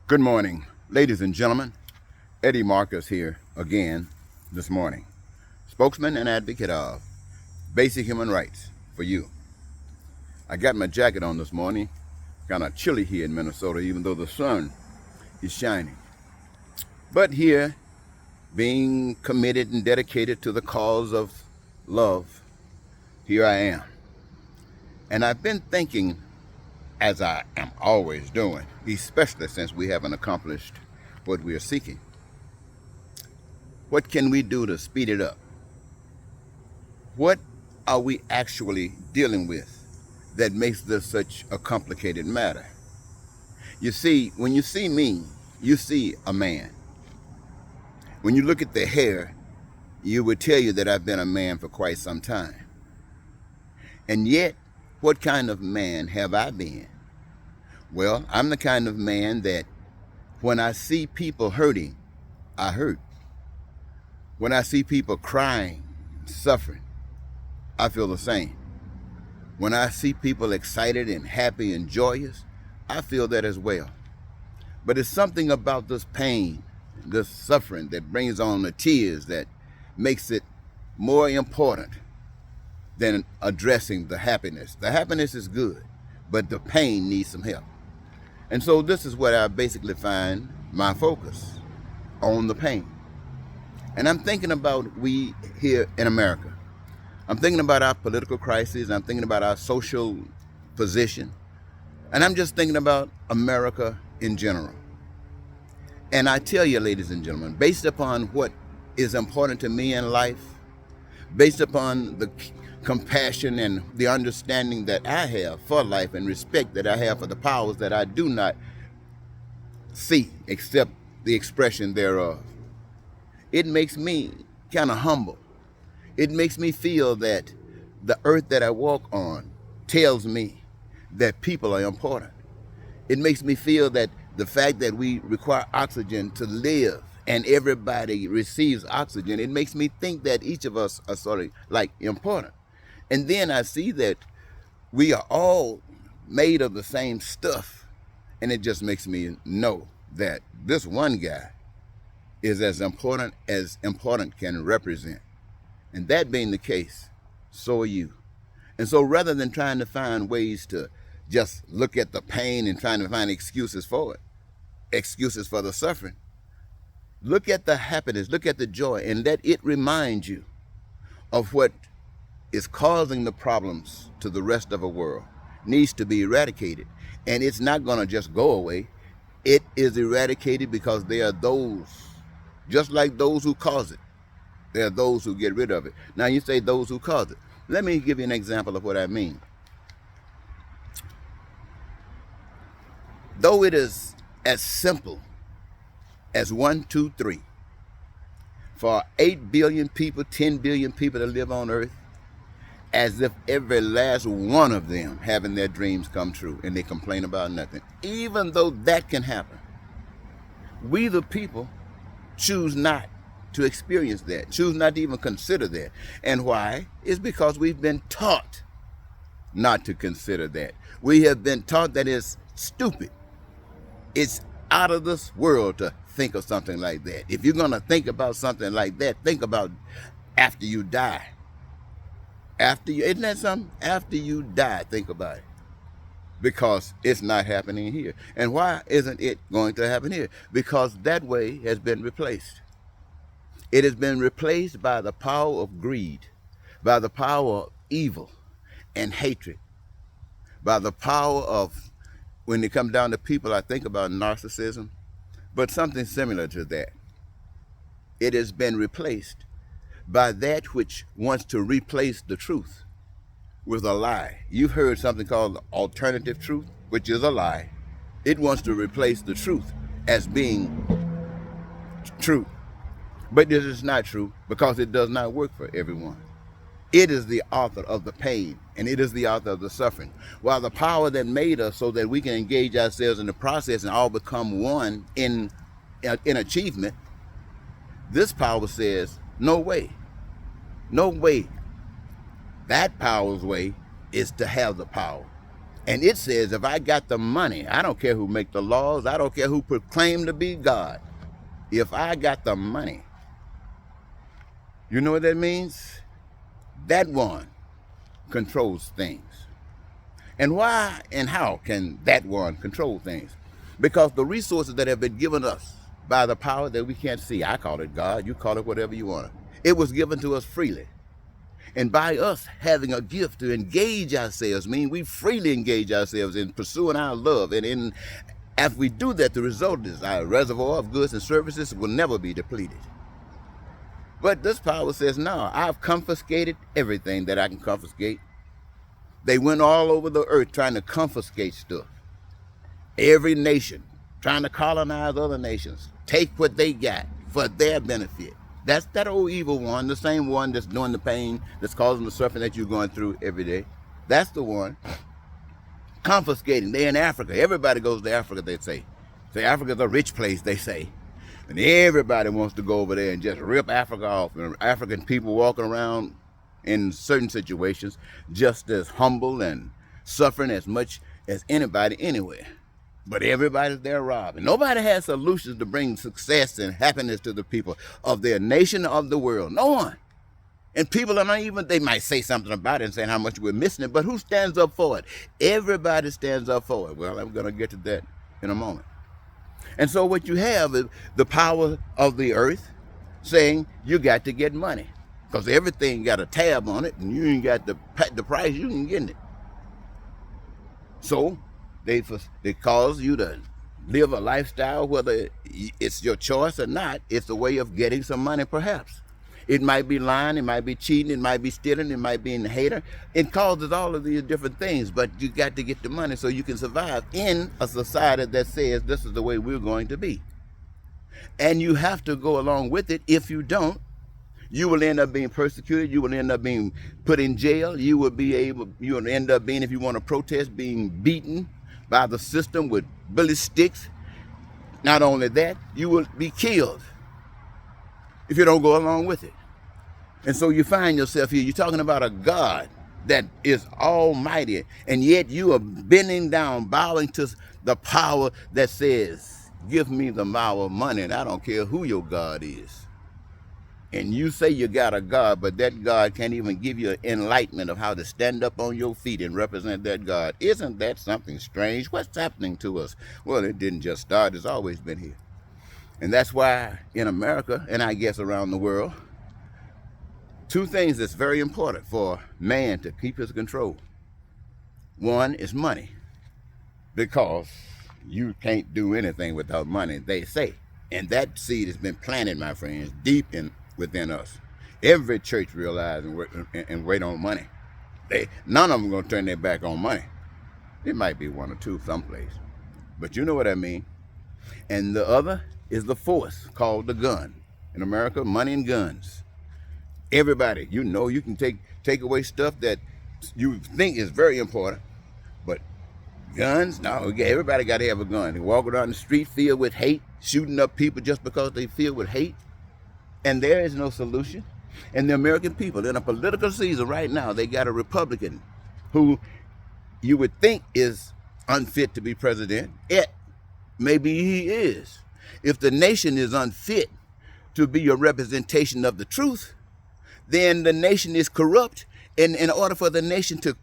Good morning, ladies and gentlemen. Eddie Marcus here again this morning, spokesman and advocate of basic human rights for you. I got my jacket on this morning. Kind of chilly here in Minnesota, even though the sun is shining. But here, being committed and dedicated to the cause of love, here I am. And I've been thinking, as I am always doing, especially since we haven't accomplished what we are seeking. What can we do to speed it up? What are we actually dealing with that makes this such a complicated matter? You see, when you see me, you see a man. When you look at the hair, you would tell you that I've been a man for quite some time. And yet, what kind of man have I been? Well, I'm the kind of man that when I see people hurting, I hurt. When I see people crying, suffering, I feel the same. When I see people excited and happy and joyous, I feel that as well. But it's something about this pain, this suffering that brings on the tears that makes it more important than addressing the happiness. The happiness is good, but the pain needs some help. And so this is what I basically find my focus on, the pain. And I'm thinking about we here in America. I'm thinking about our political crisis. I'm thinking about our social position. And I'm just thinking about America in general. And I tell you, ladies and gentlemen, based upon what is important to me in life, based upon the compassion and the understanding that I have for life and respect that I have for the powers that I do not see except the expression thereof, it makes me kind of humble. It makes me feel that the earth that I walk on tells me that people are important. It makes me feel that the fact that we require oxygen to live and everybody receives oxygen, it makes me think that each of us are sort of like important. And then I see that we are all made of the same stuff. And it just makes me know that this one guy is as important can represent. And that being the case, so are you. And so rather than trying to find ways to just look at the pain and trying to find excuses for it, excuses for the suffering, look at the happiness, look at the joy, and let it remind you of what is causing the problems to the rest of the world needs to be eradicated. And it's not going to just go away. It is eradicated because there are those, just like those who cause it, there are those who get rid of it. Now you say those who cause it. Let me give you an example of what I mean. Though it is as simple as 1, 2, 3, for 8 billion people, 10 billion people to live on earth, as if every last one of them having their dreams come true and they complain about nothing. Even though that can happen, we the people choose not to experience that, choose not to even consider that. And why? It's because we've been taught not to consider that. We have been taught that it's stupid. It's out of this world to think of something like that. If you're going to think about something like that, think about after you die. Isn't that something? After you die, think about it. Because it's not happening here. And why isn't it going to happen here? Because that way has been replaced. It has been replaced by the power of greed, by the power of evil and hatred, by the power of, when it comes down to people, I think about narcissism, but something similar to that. It has been replaced by that which wants to replace the truth with a lie. You've heard something called alternative truth, which is a lie. It wants to replace the truth as being true. But this is not true because it does not work for everyone. It is the author of the pain and it is the author of the suffering. While the power that made us so that we can engage ourselves in the process and all become one in achievement, this power says, no way. No way. That power's way is to have the power. And it says, if I got the money, I don't care who make the laws, I don't care who proclaim to be God. If I got the money, you know what that means? That one controls things. And why and how can that one control things? Because the resources that have been given us by the power that we can't see, I call it God, you call it whatever you want. It was given to us freely. And by us having a gift to engage ourselves, mean we freely engage ourselves in pursuing our love. And if we do that, the result is our reservoir of goods and services will never be depleted. But this power says, no, I've confiscated everything that I can confiscate. They went all over the earth trying to confiscate stuff. Every nation trying to colonize other nations, take what they got for their benefit. That's that old evil one, the same one that's doing the pain, that's causing the suffering that you're going through every day. That's the one. Confiscating. They're in Africa. Everybody goes to Africa, they say. Say Africa's a rich place, they say. And everybody wants to go over there and just rip Africa off. And African people walking around in certain situations just as humble and suffering as much as anybody anywhere. But everybody's there robbing. Nobody has solutions to bring success and happiness to the people of their nation, of the world. No one. And people are not even, they might say something about it and saying how much we're missing it, but who stands up for it? Everybody stands up for it. Well, I'm going to get to that in a moment. And so what you have is the power of the earth saying you got to get money because everything got a tab on it and you ain't got the price you can get it. So they cause you to live a lifestyle, whether it's your choice or not. It's a way of getting some money, perhaps. It might be lying, it might be cheating, it might be stealing, it might be a hater. It causes all of these different things, but you got to get the money so you can survive in a society that says this is the way we're going to be. And you have to go along with it. If you don't, you will end up being persecuted, you will end up being put in jail, you will end up being, if you want to protest, being beaten by the system with bullet sticks. Not only that, you will be killed if you don't go along with it. And so you find yourself here, you're talking about a God that is almighty, and yet you are bending down, bowing to the power that says, give me the power of money, and I don't care who your God is. And you say you got a God, but that God can't even give you enlightenment of how to stand up on your feet and represent that God. Isn't that something strange? What's happening to us? Well, it didn't just start, it's always been here. And that's why in America, and I guess around the world, two things that's very important for man to keep his control. One is money, because you can't do anything without money, they say. And that seed has been planted, my friends, deep within us. Every church realizes and wait on money. None of them are going to turn their back on money. It might be one or two someplace, but you know what I mean. And the other is the force called the gun. In America, money and guns. Everybody, you know, you can take away stuff that you think is very important, but guns, no, everybody got to have a gun. They walk around the street filled with hate, shooting up people just because they filled with hate, and there is no solution. And the American people, in a political season right now, they got a Republican who you would think is unfit to be president. Maybe he is. If the nation is unfit to be a representation of the truth, then the nation is corrupt. And in order for the nation to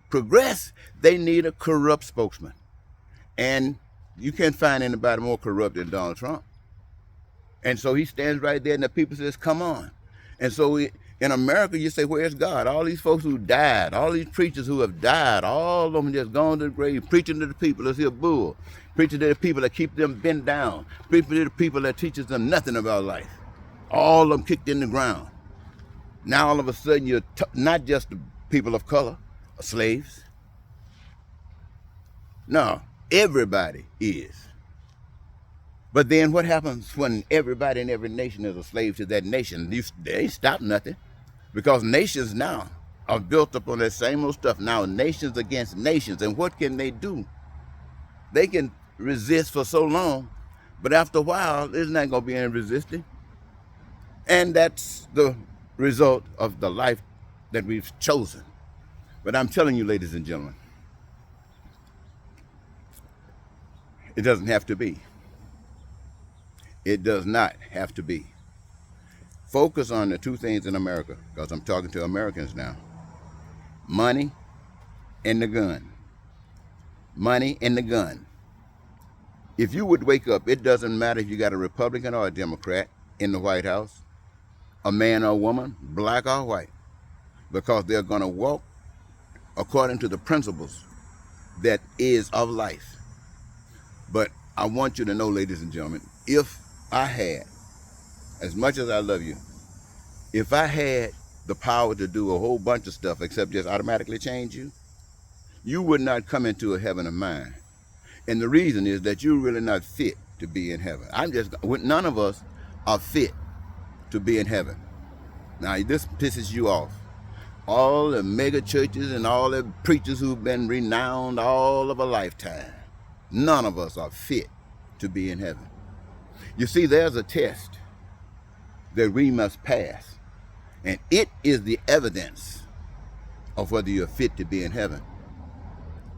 progress, they need a corrupt spokesman. And you can't find anybody more corrupt than Donald Trump. And so he stands right there and the people says, come on. And so in America, you say, where's God? All these folks who died, all these preachers who have died, all of them just gone to the grave, preaching to the people. Let's hear bull. Preaching to the people that keep them bent down. Preaching to the people that teaches them nothing about life. All of them kicked in the ground. Now all of a sudden you're not just the people of color, slaves. No, everybody is. But then what happens when everybody in every nation is a slave to that nation? They ain't stop nothing, because nations now are built up on that same old stuff. Now nations against nations, and what can they do? They can resist for so long, but after a while, there's not going to be any resisting. And that's the result of the life that we've chosen. But I'm telling you, ladies and gentlemen, It doesn't have to be. It does not have to be. Focus on the two things in America, because I'm talking to Americans now. Money and the gun. Money and the gun. If you would wake up, it doesn't matter if you got a Republican or a Democrat in the White House, a man or a woman, black or white, because they're going to walk according to the principles that is of life. But I want you to know, ladies and gentlemen, if I had, as much as I love you, if I had the power to do a whole bunch of stuff except just automatically change you, you would not come into a heaven of mine. And the reason is that you're really not fit to be in heaven. None of us are fit to be in heaven. Now, this pisses you off. All the mega churches and all the preachers who've been renowned all of a lifetime, none of us are fit to be in heaven. You see, there's a test that we must pass, and it is the evidence of whether you're fit to be in heaven.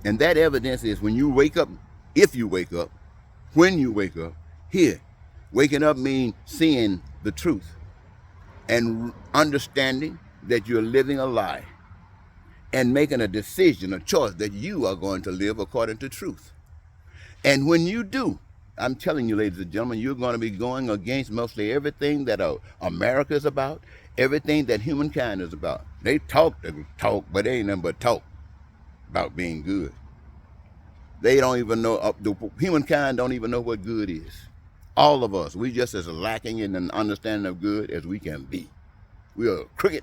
And that evidence is when you wake up, if you wake up, when you wake up, here. Waking up means seeing the truth and understanding that you're living a lie and making a decision, a choice that you are going to live according to truth. And when you do, I'm telling you, ladies and gentlemen, you're going to be going against mostly everything that America is about, everything that humankind is about. They talk, but they ain't nothing but talk about being good. They don't even know, the humankind don't even know what good is. All of us, we just as lacking in an understanding of good as we can be. We are crooked.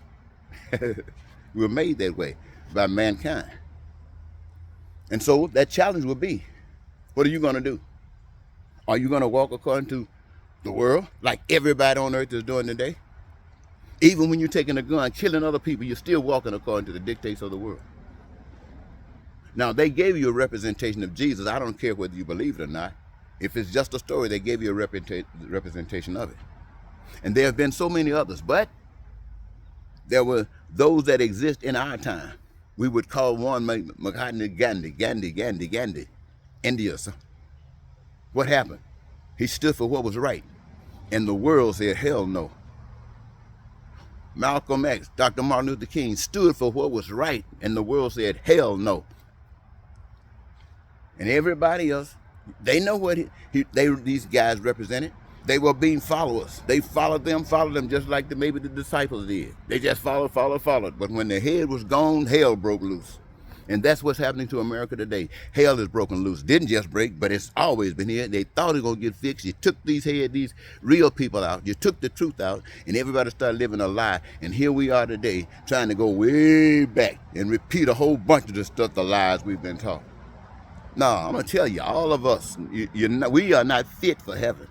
We were made that way by mankind. And so that challenge will be, what are you going to do? Are you going to walk according to the world like everybody on earth is doing today? Even when you're taking a gun, killing other people, you're still walking according to the dictates of the world. Now, they gave you a representation of Jesus. I don't care whether you believe it or not. If it's just a story, they gave you a representation of it. And there have been so many others, but there were those that exist in our time. We would call one Mahatma Gandhi, India. What happened? He stood for what was right, and the world said, hell no. Malcolm X, Dr. Martin Luther King stood for what was right, and the world said, hell no. And everybody else, they know what these guys represented. They were being followers. They followed them just like maybe the disciples did. They just followed. But when their head was gone, hell broke loose. And that's what's happening to America today. Hell is broken loose. Didn't just break, but it's always been here. They thought it was going to get fixed. You took these real people out. You took the truth out, and everybody started living a lie. And here we are today trying to go way back and repeat a whole bunch of the stuff, the lies we've been taught. No, I'm going to tell you, all of us, we are not fit for heaven.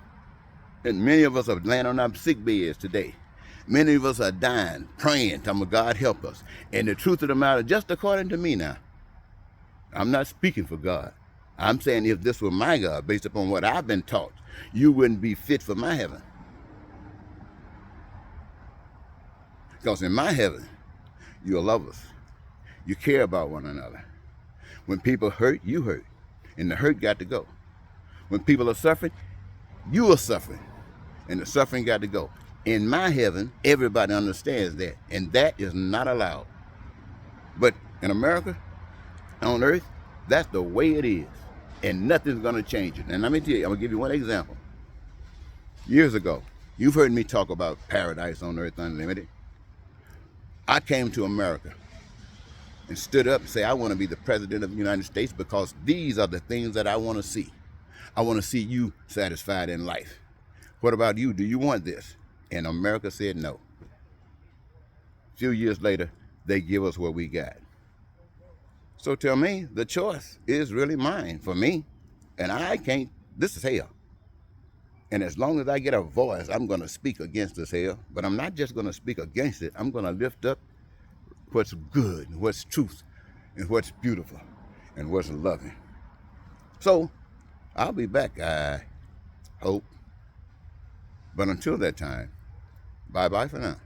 And many of us are laying on our sick beds today. Many of us are dying, praying, telling God help us. And the truth of the matter, just according to me now, I'm not speaking for God. I'm saying if this were my God, based upon what I've been taught, you wouldn't be fit for my heaven. Because in my heaven, you're lovers. You care about one another. When people hurt, you hurt. And the hurt got to go. When people are suffering, you are suffering. And the suffering got to go. In my heaven, everybody understands that. And that is not allowed. But in America, on earth, that's the way it is. And nothing's going to change it. And let me tell you, I'm going to give you one example. Years ago, you've heard me talk about Paradise on Earth Unlimited. I came to America and stood up and say, I want to be the president of the United States because these are the things that I want to see. I want to see you satisfied in life. What about you? Do you want this? And America said no. A few years later, they give us what we got. So tell me, the choice is really mine for me. And I can't, this is hell. And as long as I get a voice, I'm going to speak against this hell. But I'm not just going to speak against it. I'm going to lift up what's good, what's truth, and what's beautiful, and what's loving. So I'll be back, I hope. But until that time, bye-bye for now.